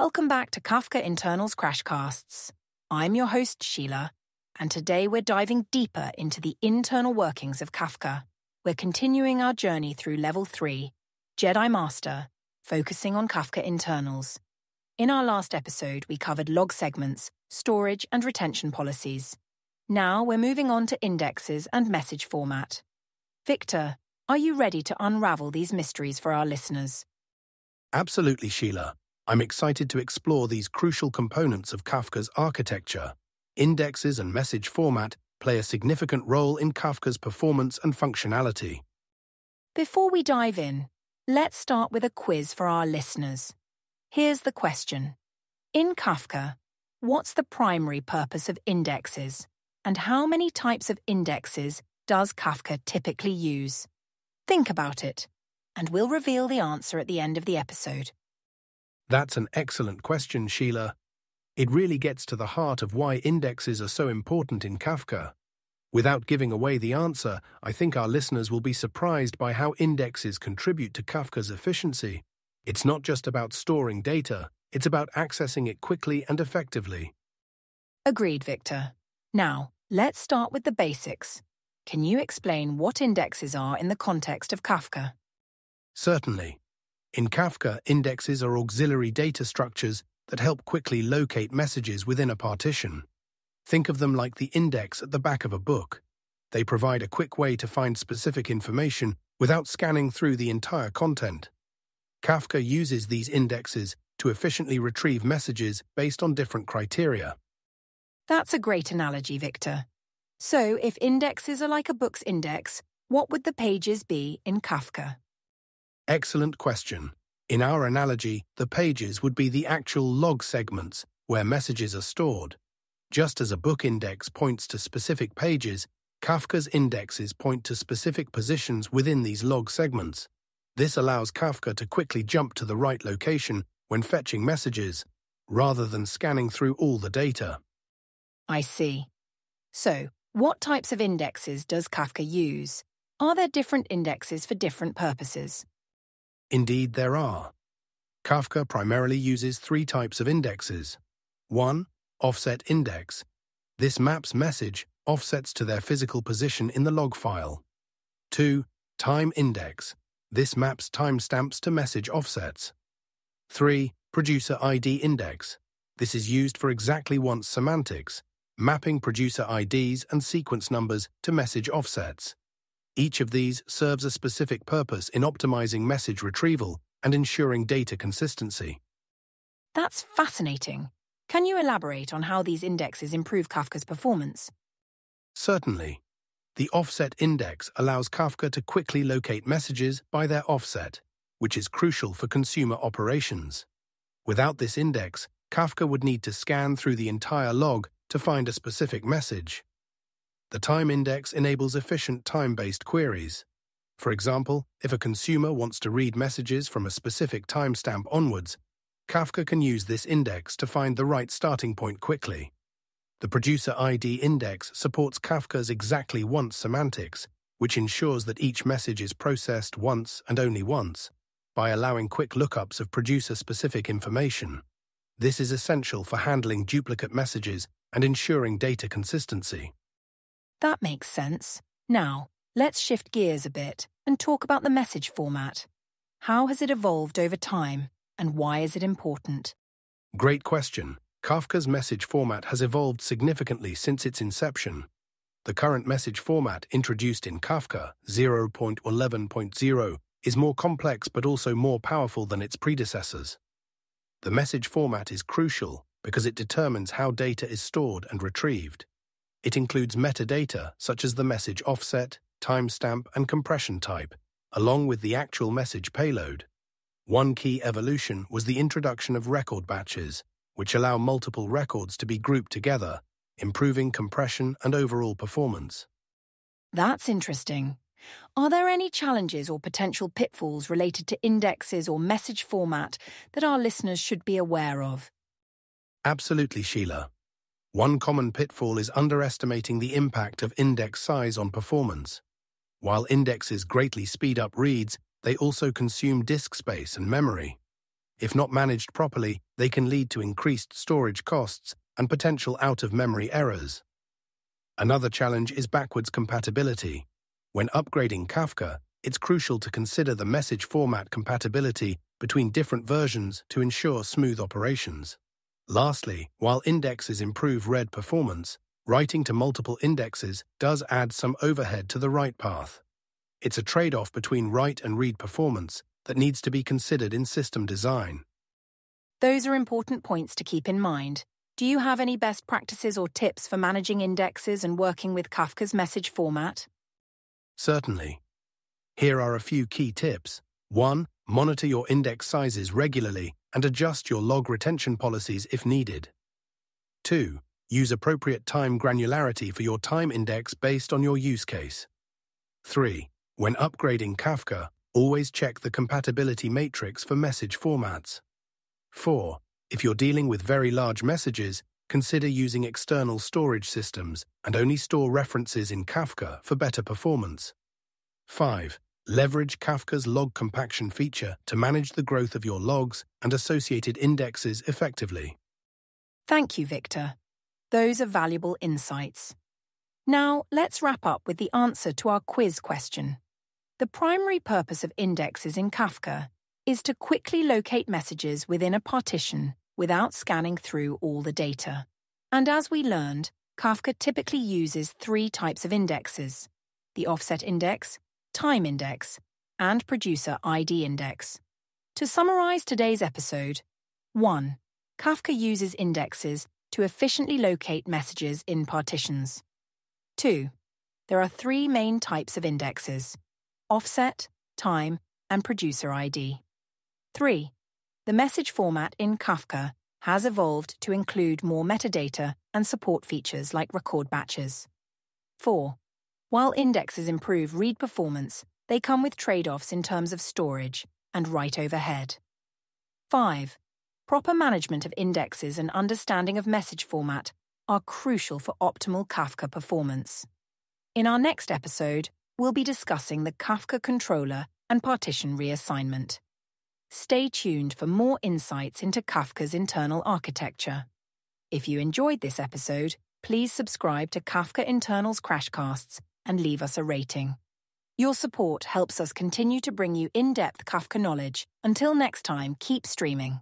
Welcome back to Kafka Internal's Crashcasts. I'm your host, Sheila, and today we're diving deeper into the internal workings of Kafka. We're continuing our journey through Level 3, Jedi Master, focusing on Kafka internals. In our last episode, we covered log segments, storage and retention policies. Now we're moving on to indexes and message format. Victor, are you ready to unravel these mysteries for our listeners? Absolutely, Sheila. I'm excited to explore these crucial components of Kafka's architecture. Indexes and message format play a significant role in Kafka's performance and functionality. Before we dive in, let's start with a quiz for our listeners. Here's the question. In Kafka, what's the primary purpose of indexes, and how many types of indexes does Kafka typically use? Think about it, and we'll reveal the answer at the end of the episode. That's an excellent question, Sheila. It really gets to the heart of why indexes are so important in Kafka. Without giving away the answer, I think our listeners will be surprised by how indexes contribute to Kafka's efficiency. It's not just about storing data, it's about accessing it quickly and effectively. Agreed, Victor. Now, let's start with the basics. Can you explain what indexes are in the context of Kafka? Certainly. In Kafka, indexes are auxiliary data structures that help quickly locate messages within a partition. Think of them like the index at the back of a book. They provide a quick way to find specific information without scanning through the entire content. Kafka uses these indexes to efficiently retrieve messages based on different criteria. That's a great analogy, Victor. So, if indexes are like a book's index, what would the pages be in Kafka? Excellent question. In our analogy, the pages would be the actual log segments where messages are stored. Just as a book index points to specific pages, Kafka's indexes point to specific positions within these log segments. This allows Kafka to quickly jump to the right location when fetching messages, rather than scanning through all the data. I see. So, what types of indexes does Kafka use? Are there different indexes for different purposes? Indeed, there are. Kafka primarily uses three types of indexes. 1. Offset index. This maps message offsets to their physical position in the log file. 2. Time index. This maps timestamps to message offsets. 3. Producer ID index. This is used for exactly once semantics, mapping producer IDs and sequence numbers to message offsets. Each of these serves a specific purpose in optimizing message retrieval and ensuring data consistency. That's fascinating. Can you elaborate on how these indexes improve Kafka's performance? Certainly. The offset index allows Kafka to quickly locate messages by their offset, which is crucial for consumer operations. Without this index, Kafka would need to scan through the entire log to find a specific message. The time index enables efficient time-based queries. For example, if a consumer wants to read messages from a specific timestamp onwards, Kafka can use this index to find the right starting point quickly. The producer ID index supports Kafka's exactly once semantics, which ensures that each message is processed once and only once, by allowing quick lookups of producer-specific information. This is essential for handling duplicate messages and ensuring data consistency. That makes sense. Now, let's shift gears a bit and talk about the message format. How has it evolved over time, and why is it important? Great question. Kafka's message format has evolved significantly since its inception. The current message format introduced in Kafka 0.11.0 is more complex but also more powerful than its predecessors. The message format is crucial because it determines how data is stored and retrieved. It includes metadata such as the message offset, timestamp, and compression type, along with the actual message payload. One key evolution was the introduction of record batches, which allow multiple records to be grouped together, improving compression and overall performance. That's interesting. Are there any challenges or potential pitfalls related to indexes or message format that our listeners should be aware of? Absolutely, Sheila. One common pitfall is underestimating the impact of index size on performance. While indexes greatly speed up reads, they also consume disk space and memory. If not managed properly, they can lead to increased storage costs and potential out-of-memory errors. Another challenge is backwards compatibility. When upgrading Kafka, it's crucial to consider the message format compatibility between different versions to ensure smooth operations. Lastly, while indexes improve read performance, writing to multiple indexes does add some overhead to the write path. It's a trade-off between write and read performance that needs to be considered in system design. Those are important points to keep in mind. Do you have any best practices or tips for managing indexes and working with Kafka's message format? Certainly. Here are a few key tips. 1. Monitor your index sizes regularly and adjust your log retention policies if needed. 2. Use appropriate time granularity for your time index based on your use case. 3. When upgrading Kafka, always check the compatibility matrix for message formats. 4. If you're dealing with very large messages, consider using external storage systems and only store references in Kafka for better performance. 5. Leverage Kafka's log compaction feature to manage the growth of your logs and associated indexes effectively. Thank you, Victor. Those are valuable insights. Now, let's wrap up with the answer to our quiz question. The primary purpose of indexes in Kafka is to quickly locate messages within a partition without scanning through all the data. And as we learned, Kafka typically uses 3 types of indexes: the offset index, time index, and producer ID index. To summarize today's episode, 1. Kafka uses indexes to efficiently locate messages in partitions. 2. There are 3 main types of indexes: offset, time, and producer ID. 3. The message format in Kafka has evolved to include more metadata and support features like record batches. 4. While indexes improve read performance, they come with trade-offs in terms of storage and write overhead. 5. Proper management of indexes and understanding of message format are crucial for optimal Kafka performance. In our next episode, we'll be discussing the Kafka controller and partition reassignment. Stay tuned for more insights into Kafka's internal architecture. If you enjoyed this episode, please subscribe to Kafka Internal's Crashcasts and leave us a rating. Your support helps us continue to bring you in-depth Kafka knowledge. Until next time, keep streaming.